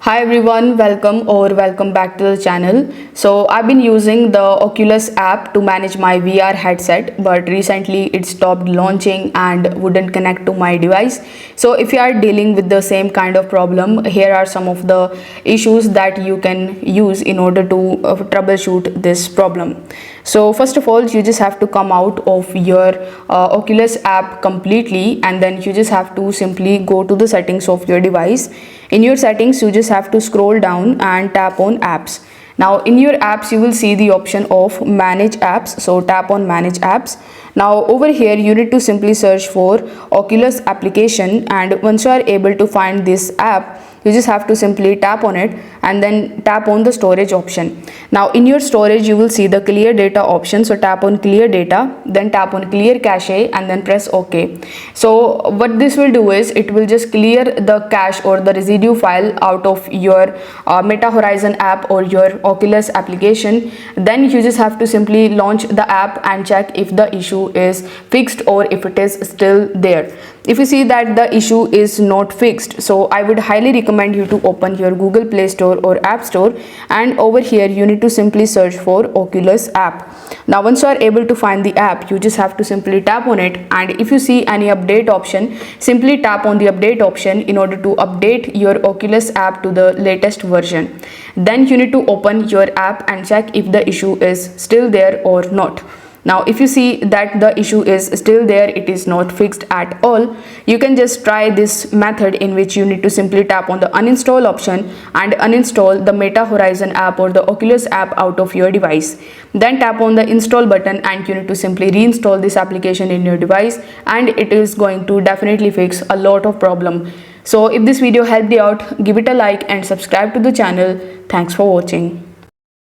Hi everyone, welcome back to the channel. So I've been using the Oculus app to manage my VR headset, but recently it stopped launching and wouldn't connect to my device. So if you are dealing with the same kind of problem, here are some of the issues that you can use in order to troubleshoot this problem. So first of all, you just have to come out of your Oculus app completely, and then you just have to simply go to the settings of your device. In your settings, you just have to scroll down and tap on apps. Now in your apps, you will see the option of manage apps. So tap on manage apps. Now over here, you need to simply search for Oculus application, and once you are able to find this app, you just have to simply tap on it and then tap on the storage option. Now in your storage, you will see the clear data option. So tap on clear data, then tap on clear cache and then press OK. So what this will do is it will just clear the cache or the residue file out of your Meta Horizon app or your Oculus application. Then you just have to simply launch the app and check if the issue is fixed or if it is still there. If you see that the issue is not fixed, so I would highly recommend you to open your Google Play Store or App Store, and over here you need to simply search for Oculus app. Now once you are able to find the app, you just have to simply tap on it, and if you see any update option, simply tap on the update option in order to update your Oculus app to the latest version. Then you need to open your app and check if the issue is still there or not. Now if you see that the issue is still there, it is not fixed at all, you can just try this method in which you need to simply tap on the uninstall option and uninstall the Meta Horizon app or the Oculus app out of your device. Then tap on the install button and you need to simply reinstall this application in your device, and it is going to definitely fix a lot of problem. So if this video helped you out, give it a like and subscribe to the channel. Thanks for watching.